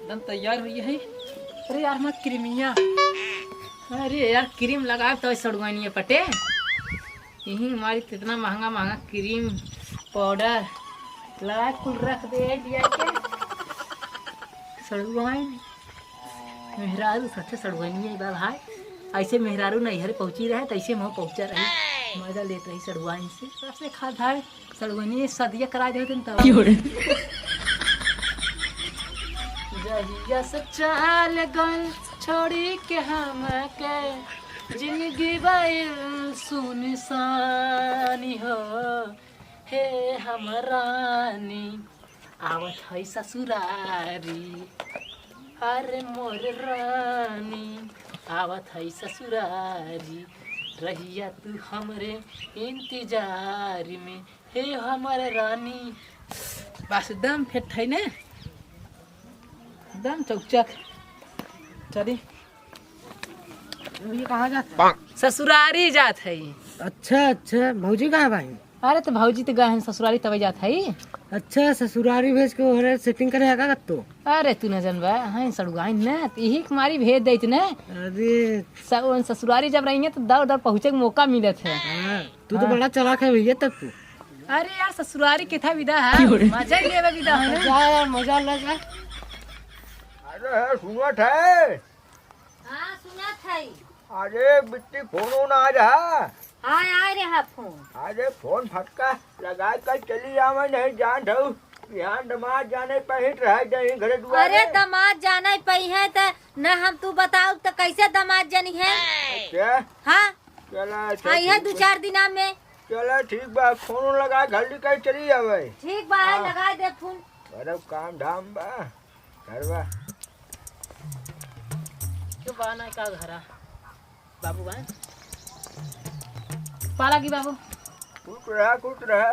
एकदम तैयार हुई है। अरे यार मत क्रीमिया, अरे यार क्रीम लगा तो सड़वानी है पटे। यही हमारी इतना महंगा महंगा क्रीम पाउडर लगा कुल रख दे दिया के सड़वाई मेहरारू सच्चे सड़वानी है भाई। ऐसे मेहरारू नैहर पहुंची रहे तो ऐसे वहाँ पहुंचा रही, मजा लेते रही सड़वाई से। सबसे खाधा है सड़वानी सदिया करा दे तब जहिया से चाल गल छोड़ी के हम के जिंदगी बैल सुनसानी हो। हे हमरानी आवत है ससुरारी, अरे मोर रानी आवत है ससुरारी, रहिया तू हमरे इंतजार में हे हमर रानी। बस दम फेट है ने दम चौचक। चली ये कहाँ जाता? ससुरारी जात है। अच्छा अच्छा, भौजी कहाँ भाई? अरे तो भौजी तो गए हैं ससुरारी तब जात है। अच्छा, ससुरारी भेज के ओरे सेटिंग करे आगा तो। अरे तू न जनबा हैं सड़ुआई न तो यही कुमारी भेज देत न। अरे ससुरारी जब रही है तो दौड़ दौड़ पहुँचे के मौका मिलत है। हाँ, तू तो बड़ा चालाक है भैया तब तू। अरे यार ससुरारी किथा विदा है, मजा ही लेवे विदा है जा यार, मजा ले जा। अरे सुनत है? हाँ सुनत है। अरे बिट्टी फोन आ रहा। हाँ आ रहा फोन। अरे फोन फटका लगा कर चली आवे नहीं जान दो। यहाँ दमाद जाने पहिट रह जाए घरे दुआरे। अरे दामाद जाना ही पई है तो न हम तू बताओ तो कैसे दामाद जानी है। क्या? हाँ चला आई है 2-4 दिना में। चला ठीक बा, फोन लगा घर कर चली आवे। ठीक बा हाँ। लगा दे फोन। बड़ा काम धाम बा घरवा। क्यों बाना का घरा बाबू बा पाला की बाबू कुछ रहा।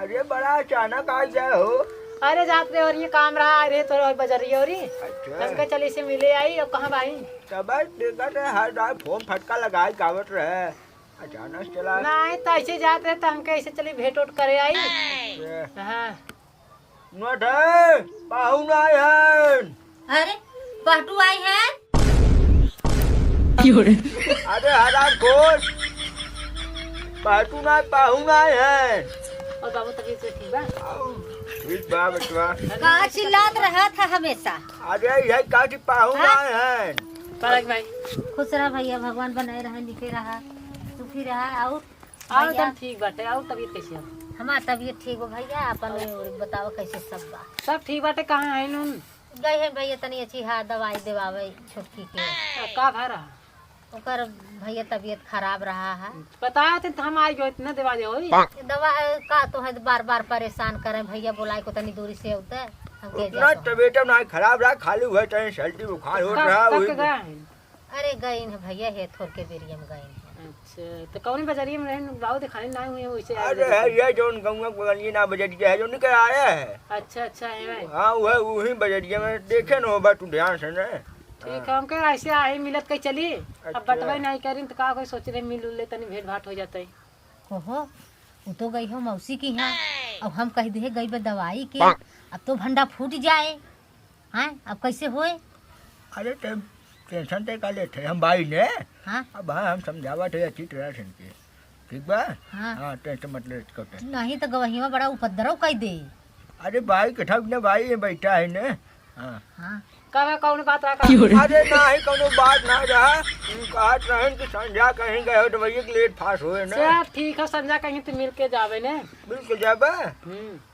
अरे बड़ा अचानक आ गया हो। अरे जात रे और ये काम रहा। अरे तो बजा रही और अच्छा हमका चली से मिले आई और कहाँ भाई तब देखा थे हर रात फोन फटका लगा गावत रहे, अचानक चला। नहीं तो ऐसे जाते रहे तो हमके ऐसे चली भेंट उठ करे आई। हाँ नट है पाहुन आए हैं। अरे पहटू आई है। अरे हराम खोर पाहुन आए हैं। और बाबू तबीयत तो ठीक बा? ठीक बा बचवा। कहाँ चिल्लात रहा था हमेशा। अरे यह का की पाहुन आए हैं। पाला की भाई खुश रहा भैया, भगवान बनाए रहा लिखे रहा सुखी रहा। और और भैया एकदम ठीक बाटे। और तबीयत कैसी है? हमार तबीयत ठीक हो भैया। अपन बताओ कैसे सब बा। सब ठीक बाटे। कहाँ है नून गए हैं भैया तनी अच्छी हाँ दवाई देवावे छोटकी के। का भरा ओकर भैया तबीयत खराब रहा है। बताया थे तो हम आई गए इतना दवा दे होई। दवा का तो है बार बार परेशान करे भैया, बोलाए को तनी दूरी से होता है हमके उतना जा। तबीयत ना खराब रहा, खाली हुआ चाहे सर्दी बुखार हो रहा कब हुई। के गए हैं? अरे गए हैं भैया है थोड़ के बेरिया में गए हैं। अच्छा तो कौन बाजारी में रहन बाबू दिखाने ना हुए वैसे आ अरे गए। है ये जो गंगा बगलिए ना बजरिया है जो निकल आया है। अच्छा अच्छा है भाई हाँ वही बजरिया में देखे न हो तू ध्यान से न। ठीक है। हम कह ऐसे आए मिलत कहीं चली अब अच्छा। बटवाई नहीं करी तो का कोई सोच रहे मिल उल ले तनी भेंट भाट हो जाता है। हो वो तो गई हो मौसी की यहाँ। अब हम कह दे गई बे दवाई के, अब तो भंडा फूट जाए। हाँ अब कैसे होए। अरे टेंशन ते का लेते हम भाई ने। हाँ अब हाँ हम समझावा थे अच्छी तरह से के ठीक बा। हाँ हाँ टेंशन मत ले करते। नहीं तो गवहिया बड़ा उपद्रव कह दे। अरे भाई कठा ने भाई ये बैठा है ने। हाँ हाँ कब कौन बात रहा अरे ना ही कोनो बात ना रहा। कहत रहन कि संध्या कहीं गए हो तो भैया लेट फास हुए ना। चल ठीक है संजा कहीं तो मिल के जावे ने। बिल्कुल जाबा।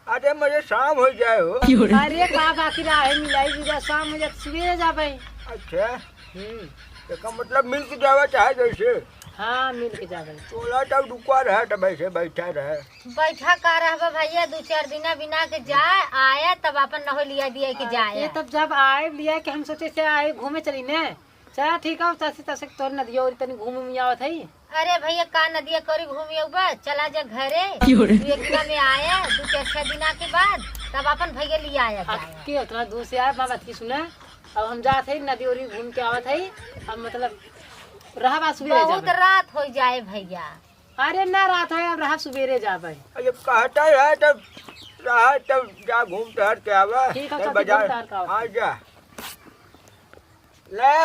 अरे मुझे शाम हो जाए हो। अरे का बाकी रहा है मिलाई भी शाम मुझे सवेरे जावे। अच्छा तो का मतलब मिल के जावा चाहे जैसे। हाँ मिल के जावे। तोला तब रुका रहा तब ऐसे बैठा रहे। बैठा का रहा भैया 2-4 दिना बिना के जाए आया तब अपन न हो लिया दिया के जाए। ये तब जब आए लिया कि हम सोचे से आए घूमे चली ने। चल ठीक है तसे तसे तो नदिया और तनी घूम में आवत है। अरे भैया का नदिया करी घूमिए बा चला जा घरे। 1 दिना में आया 2-4 दिना के बाद तब अपन भैया लिया आया जाए। के उतना दूर से आए बात की सुना। अब हम जाते है नदी उरी घूम के आवत है। अब मतलब रहा बात सवेरे बहुत जावे। रात हो जाए भैया। अरे ना रात है अब रहा सवेरे जावे। जब कहता है तब रहा तब जा घूम टहर के आवा। ठीक है, तब चल, बाजार घूम टहर के आवा। हाँ जा। ले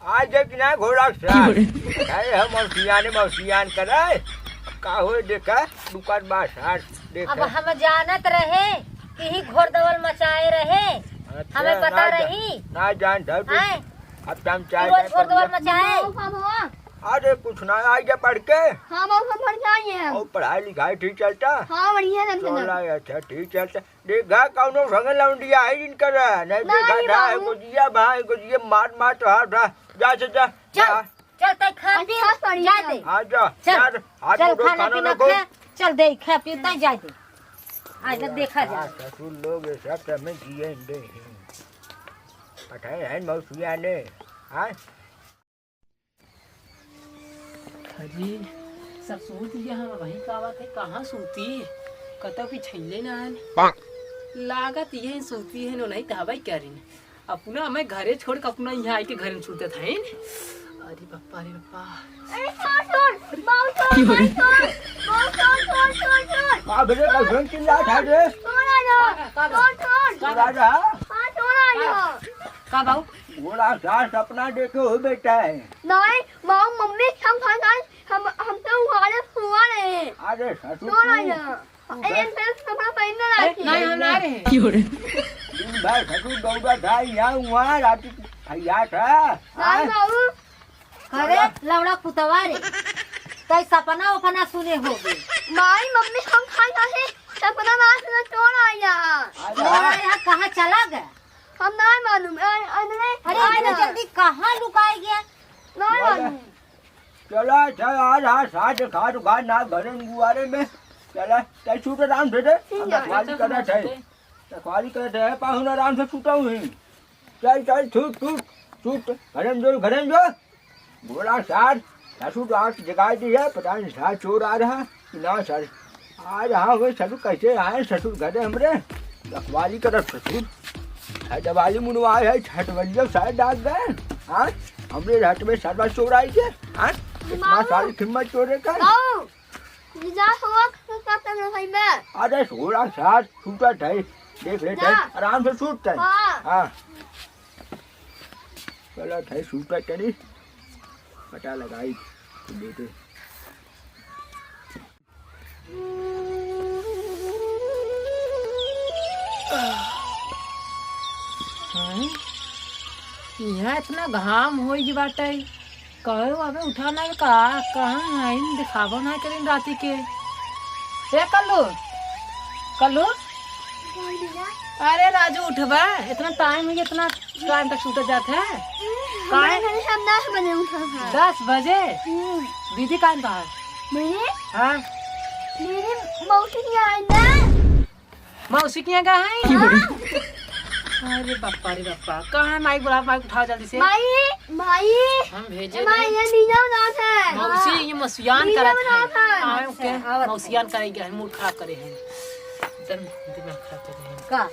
आज एक ना घोड़ा साथ अरे हम मौसियान करे का हो देखा दुकान बाहर अब देखा हम जानत रहे कि ही घोर दवल मचाए रहे, हमें पता रही ना जान था तू हैं? अब हम कि चाय रोज घोर दवल मचाए। अरे कुछ ना आ जा पढ़ के हाँ बहुत हम पढ़ के आए हैं हम। और पढ़ाई लिखाई ठीक चलता हाँ बढ़िया है हमसे चला अच्छा ठीक चलता देखा कौनो संग लौंडिया है जिनका नहीं देखा था गुजिया मार तो हाथ जा जा चल चल तय खा आंटी हाथ पड़ी जा दे, आ जा चल यार हाथ चल दो खाना पीना नको खा, चल दे खा पी तय जा दे, आज तक देखा जा। ससुर लोग सब समय जिए दे पठाए हैं मौसिया ने हाँ अजी सब सूत लिया हम वही कावा थे कहाँ सूती कतो की छैले ना लागत ये सूती है नो नहीं तहबाई करीन अपना हमें घरे छोड़ के अपना यहाँ आके घर में सूते थे अरे बप्पा अरे छोड़ बहुत छोड़ का बेटे का घन चिल्ला था रे छोड़ छोड़ा जा हाँ छोड़ का बाबू घोड़ा सास अपना देखे हो बेटा है नहीं माँ मम्मी हम हम तो वहाँ सुआ रहे हैं अरे ससुर छोड़ कपड़ा पहनने रखी नहीं हम ना रहे दिन भर ससुर दौड़ा था यहाँ वहाँ रात भैया था नहीं बाबू अरे लवड़ा पुतवा रे तय सपना उपना सुने हो गए माई मम्मी हम खाए थे सपना नाच में छोड़ आया तुम्हारा यहाँ कहाँ चला गया? हम नहीं मालूम अरे इतना जल्दी कहाँ लुकाई गया? नहीं मालूम चला चल आज आज साथ खा तो खा ना घरे गुआरे में चला चल छूट आराम से दे रखवाली करे थे रखवाली करे थे पाहुन आराम से छूटा हुई चल चल छूट छूट छूट घरे में जो घोड़ा साथ ससुर आँख जगाई दी है पता नहीं साथ चोर आ रहा कि ना सर आज हाँ हुए ससुर कैसे आए ससुर घरे हमरे रखवाली करे ससुर दवाली मुनवाए है छठ बजे शायद डाक गए हाँ हमरे हट में सर्वा चोर आई है हाँ इतना सारी कीमत चोरे का बाबू जा हुआ करते हैं भाई मैं अरे घोड़ा साथ छूटा है देख लेते आराम से छूटता है हाँ चलो है छूटा चली पता लगाई बेटे यहाँ इतना घाम हो बाटे कहो अबे उठाना है का कहाँ है दिखावा ना करें राती के ए कल्लू अरे राजू उठबा इतना टाइम है इतना टाइम तक सूता जाता है मैं घर से 10 बजे उठा था 10 बजे दीदी कहाँ बाहर मेरे हाँ मेरी मौसी की आई ना मौसी की यहाँ है अरे बापा रे बापा कहाँ माइक बुला माइक उठाओ जल्दी से भाई हम भेजे भाई ये नीला बनाता है मौसी ये मौसियान करत है आए के आवत मौसियान करेगी हम मूड खराब करे हैं एकदम दिमाग खराब करे हैं का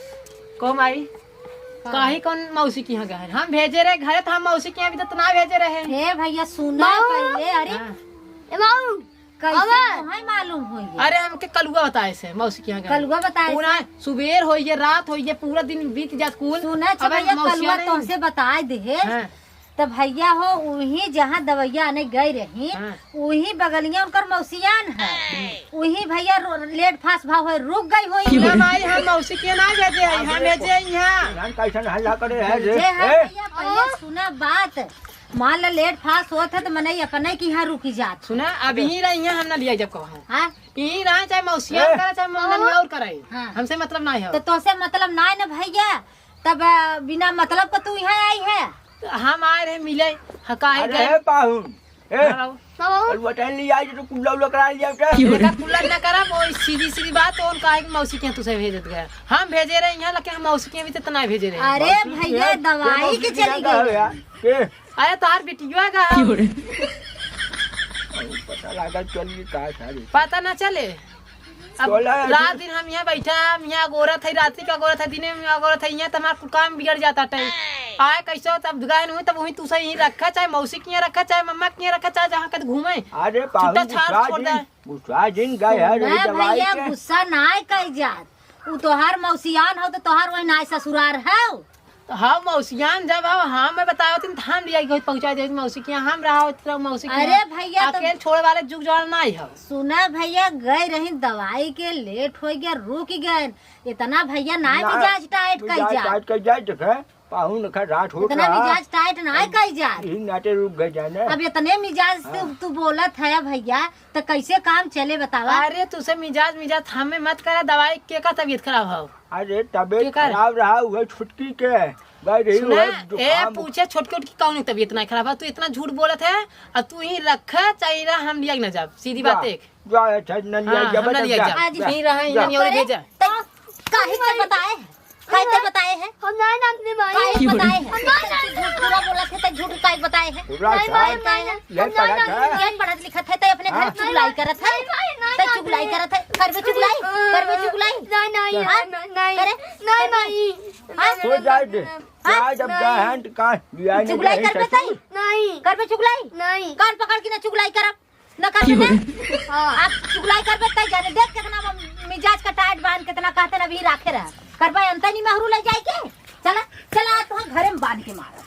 को माई काहे कौन मौसी की यहाँ गए हम भेजे रहे घर तो हम मौसी के यहाँ भी तो ना भेजे रहे हे भैया सुना पहले अरे ए बाबू कैसे है मालूम हुई अरे हमके कलुआ बताए से मौसी के यहाँ गए कलुआ बताए पूरा सुबेर हो ये रात हो ये पूरा दिन बीत जा स्कूल सुना भैया कलुआ तुमसे बताए दे तो भैया हो वही जहाँ दवैया आने गए रही वही बगलिया उनकर मौसियान है वही भैया लेट फास्ट भाव है रुक गई हो हम मौसी के ना भेजे हम भेजे यहाँ कैसन हल्ला करे है भैया पहले सुना बात मान लो लेट फास्ट होता तो मने अपने की यहाँ रुकी जात सुना अब यही रही हम ना लिया जब कहो हाँ यही रहा चाहे मौसियान करे चाहे मम्मी और कराई हाँ। हमसे मतलब नहीं है तो तोसे मतलब ना है ना भैया तब बिना मतलब का तू यहाँ आई है हम आए रहे मिले हकाए अरे गए पाहुन बटन लिया तो कुल्ला उल्ला करा लिया कुल्लर न करा वो सीधी सीधी बात और कहा कि मौसी के यहाँ तुझे भेजत गया हम भेजे रहे यहाँ लेकिन हम मौसी के यहाँ भी तो ना भेजे रहे अरे भैया दवाई की चली गई अरे तार बेटिया का पता लगा चलिए कहा सारी पता ना चले अब रात दिन हम यहाँ बैठा हम यहाँ गोरा थे रात्रि का गोरा था दिन में गोरा था यहाँ तुम्हारा काम बिगड़ जाता है आए कैसे हो तब गाय नहीं हुई तब वही तू यहीं रखा चाहे मौसी के यहाँ रखा चाहे मम्मा के यहाँ रखा चाहे जहाँ कहीं घूमे अरे गुस्सा जिन गए भैया गुस्सा ना कही जात वो तोहार मौसियान हो तो तोहार वही नाय ससुरार है तो हाँ मौसियान जब आओ हाँ मैं बताओ तुम हम लिया पहुंचा दे मौसी के यहाँ हम रहा तेरा मौसी के अरे यहाँ। भैया तो अकेले छोड़े वाले जुग जवान नहीं हो। सुना भैया गए रही दवाई के लेट हो गया रुक गए इतना भैया ना मिजाज टाइट कई जा टाइट कर जाए देखे पाहुन का रात हो इतना मिजाज टाइट ना कई जा यही नाटे रुक गए जाने। अब इतने मिजाज से तू बोलत है भैया तो कैसे काम चले बतावा। अरे तुझसे मिजाज हमें मत करा दवाई के का तबीयत खराब हो। अरे तबीयत के कर? खराब रहा हुआ छुटकी के गई रही सुना हुआ ए पूछे छोटकी उटकी कौन तबीयत नहीं खराब है तू इतना झूठ बोलत है और तू ही रखा चाहिए हम लिया न जा सीधी बात एक जा अच्छा न लिया हाँ, जा हम न लिया जा आज नहीं रहा यहाँ नहीं और भेजा काहे के बताए काहे बताए हैं हम नहीं नाचने भाई काहे बताए हैं झूठ पूरा बोला थे तो झूठ काहे बताए हैं पूरा नहीं भाई नहीं ले पड़ा था ज्ञान पढ़त लिखत है तो अपने घर चुगलाई करत है तो चुगलाई करत है करबे चुगलाई नहीं हाँ? नहीं करे? नहीं भाई हो जाए दे आज अब गहन का लिया नहीं चुगलाई करबे तई नहीं करबे चुगलाई नहीं कान पकड़ के ना चुगलाई करब न करबे ना आप चुगलाई करबे तई जाने देख कितना मिजाज का टाइट बांध कितना कहते ना भी राखे रह करबे अंत नहीं महरू ले जाए के चला चला तो घरे में बांध के मार